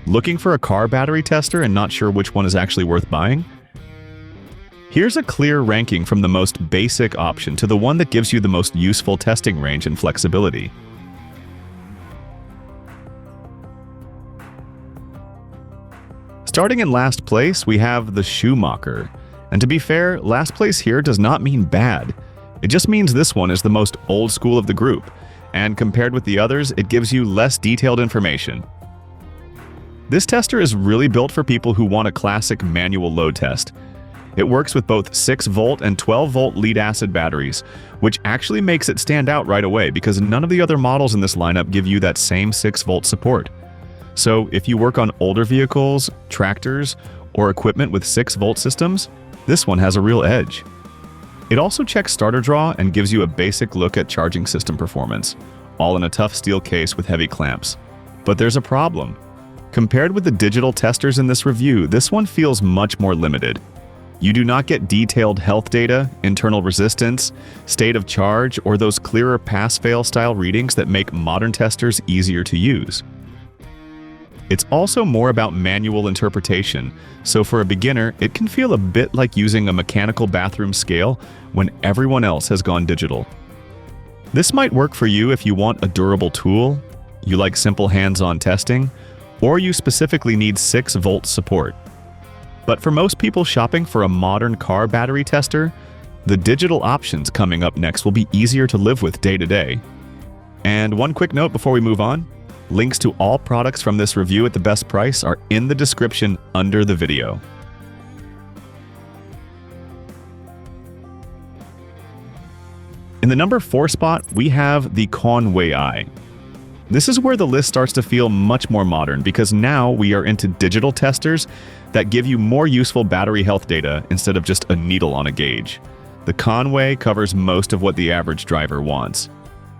Looking for a car battery tester and not sure which one is actually worth buying? Here's a clear ranking from the most basic option to the one that gives you the most useful testing range and flexibility. Starting in last place, we have the Schumacher. And to be fair, last place here does not mean bad. It just means this one is the most old school of the group, and compared with the others, it gives you less detailed information. This tester is really built for people who want a classic manual load test. It works with both 6-volt and 12-volt lead-acid batteries, which actually makes it stand out right away because none of the other models in this lineup give you that same 6-volt support. So if you work on older vehicles, tractors, or equipment with 6-volt systems, this one has a real edge. It also checks starter draw and gives you a basic look at charging system performance, all in a tough steel case with heavy clamps. But there's a problem. Compared with the digital testers in this review, this one feels much more limited. You do not get detailed health data, internal resistance, state of charge, or those clearer pass-fail style readings that make modern testers easier to use. It's also more about manual interpretation, so for a beginner, it can feel a bit like using a mechanical bathroom scale when everyone else has gone digital. This might work for you if you want a durable tool, you like simple hands-on testing, or you specifically need 6-volt support. But for most people shopping for a modern car battery tester, the digital options coming up next will be easier to live with day to day. And one quick note before we move on. Links to all products from this review at the best price are in the description under the video. In the number 4 spot, we have the Konnwei. This is where the list starts to feel much more modern because now we are into digital testers that give you more useful battery health data instead of just a needle on a gauge. The Konnwei covers most of what the average driver wants.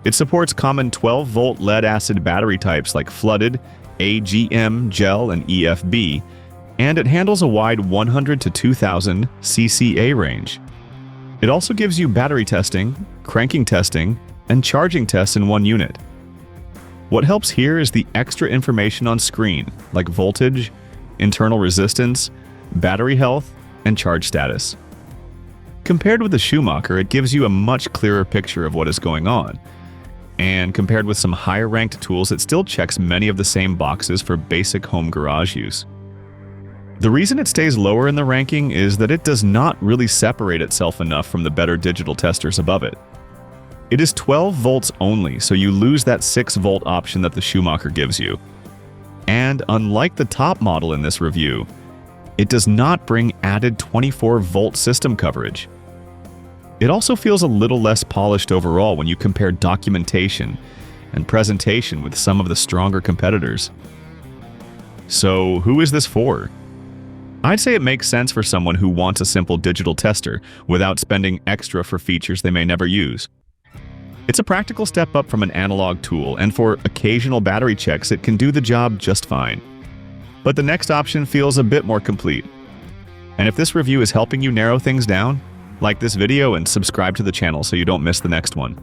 It supports common 12-volt lead-acid battery types like flooded, AGM, gel, and EFB, and it handles a wide 100 to 2000 CCA range. It also gives you battery testing, cranking testing, and charging tests in one unit. What helps here is the extra information on screen, like voltage, internal resistance, battery health, and charge status. Compared with the Schumacher, it gives you a much clearer picture of what is going on. And compared with some higher-ranked tools, it still checks many of the same boxes for basic home garage use. The reason it stays lower in the ranking is that it does not really separate itself enough from the better digital testers above it. It is 12 volts only, so you lose that 6-volt option that the Schumacher gives you. And unlike the top model in this review, it does not bring added 24-volt system coverage. It also feels a little less polished overall when you compare documentation and presentation with some of the stronger competitors. So, who is this for? I'd say it makes sense for someone who wants a simple digital tester without spending extra for features they may never use. It's a practical step up from an analog tool, and for occasional battery checks, it can do the job just fine. But the next option feels a bit more complete. And if this review is helping you narrow things down, like this video and subscribe to the channel so you don't miss the next one.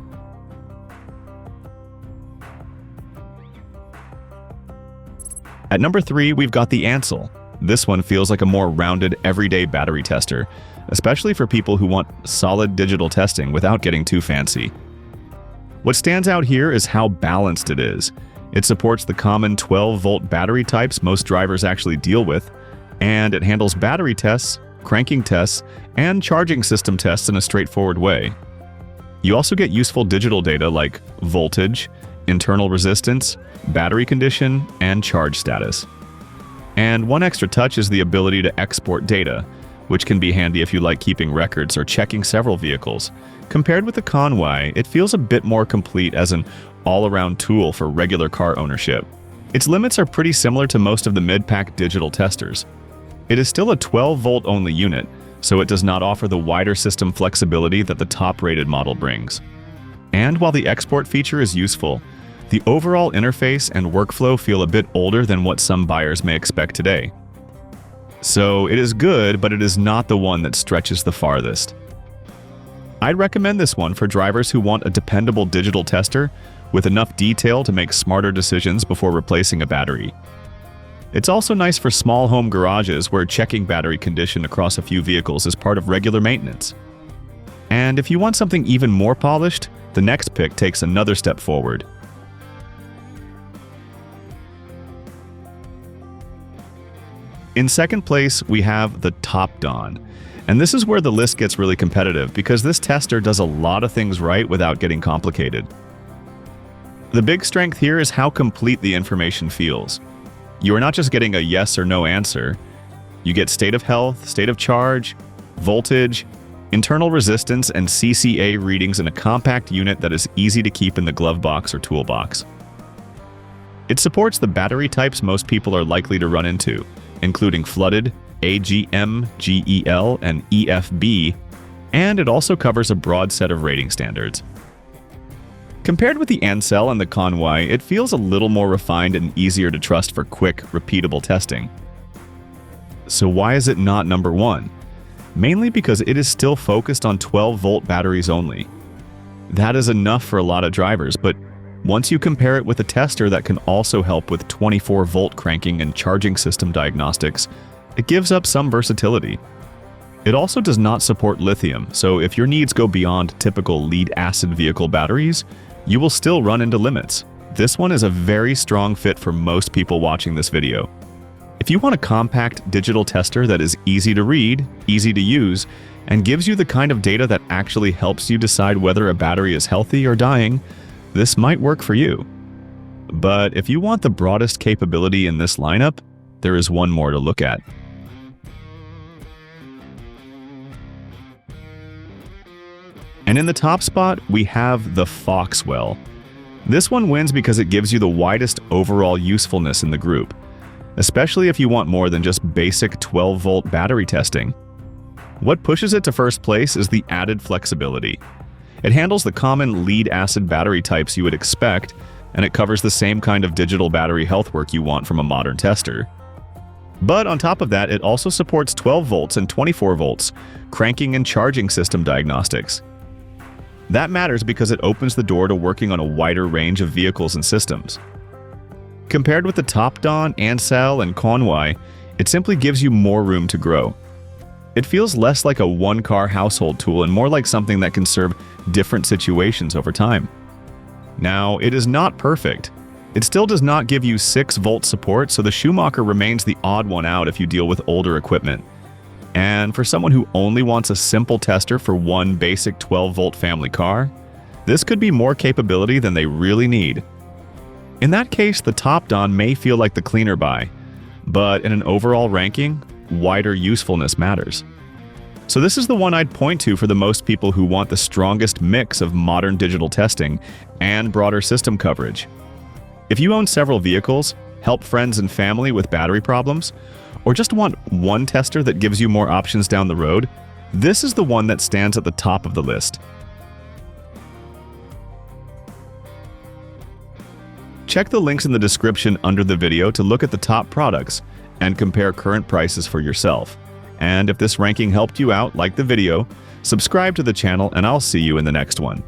At number 3, we've got the Ancel. This one feels like a more rounded, everyday battery tester, especially for people who want solid digital testing without getting too fancy. What stands out here is how balanced it is. It supports the common 12-volt battery types most drivers actually deal with, and it handles battery tests, cranking tests, and charging system tests in a straightforward way. You also get useful digital data like voltage, internal resistance, battery condition, and charge status. And one extra touch is the ability to export data, which can be handy if you like keeping records or checking several vehicles. Compared with the Konnwei, it feels a bit more complete as an all-around tool for regular car ownership. Its limits are pretty similar to most of the mid-pack digital testers. It is still a 12-volt only unit, so it does not offer the wider system flexibility that the top-rated model brings. And while the export feature is useful, the overall interface and workflow feel a bit older than what some buyers may expect today. So it is good, but it is not the one that stretches the farthest. I'd recommend this one for drivers who want a dependable digital tester with enough detail to make smarter decisions before replacing a battery. It's also nice for small home garages where checking battery condition across a few vehicles is part of regular maintenance. And if you want something even more polished, the next pick takes another step forward. In second place, we have the Topdon. And this is where the list gets really competitive because this tester does a lot of things right without getting complicated. The big strength here is how complete the information feels. You are not just getting a yes or no answer. You get state of health, state of charge, voltage, internal resistance, and CCA readings in a compact unit that is easy to keep in the glove box or toolbox. It supports the battery types most people are likely to run into, including flooded, AGM, GEL, and EFB, and it also covers a broad set of rating standards. Compared with the Ancel and the Konnwei, it feels a little more refined and easier to trust for quick, repeatable testing. So why is it not number one? Mainly because it is still focused on 12-volt batteries only. That is enough for a lot of drivers, but once you compare it with a tester that can also help with 24-volt cranking and charging system diagnostics, it gives up some versatility. It also does not support lithium, so if your needs go beyond typical lead-acid vehicle batteries, you will still run into limits. This one is a very strong fit for most people watching this video. If you want a compact digital tester that is easy to read, easy to use, and gives you the kind of data that actually helps you decide whether a battery is healthy or dying, this might work for you. But if you want the broadest capability in this lineup, there is one more to look at. And in the top spot, we have the Foxwell. This one wins because it gives you the widest overall usefulness in the group, especially if you want more than just basic 12-volt battery testing. What pushes it to first place is the added flexibility. It handles the common lead-acid battery types you would expect, and it covers the same kind of digital battery health work you want from a modern tester. But on top of that, it also supports 12 volts and 24 volts, cranking and charging system diagnostics. That matters because it opens the door to working on a wider range of vehicles and systems. Compared with the Topdon, Ancel, and Konnwei, it simply gives you more room to grow. It feels less like a one-car household tool and more like something that can serve different situations over time. Now, it is not perfect. It still does not give you 6-volt support, so the Schumacher remains the odd one out if you deal with older equipment. And for someone who only wants a simple tester for one basic 12-volt family car, this could be more capability than they really need. In that case, the Topdon may feel like the cleaner buy, but in an overall ranking, wider usefulness matters. So this is the one I'd point to for the most people who want the strongest mix of modern digital testing and broader system coverage. If you own several vehicles, help friends and family with battery problems, or just want one tester that gives you more options down the road, this is the one that stands at the top of the list. Check the links in the description under the video to look at the top products and compare current prices for yourself. And if this ranking helped you out, like the video, subscribe to the channel, and I'll see you in the next one.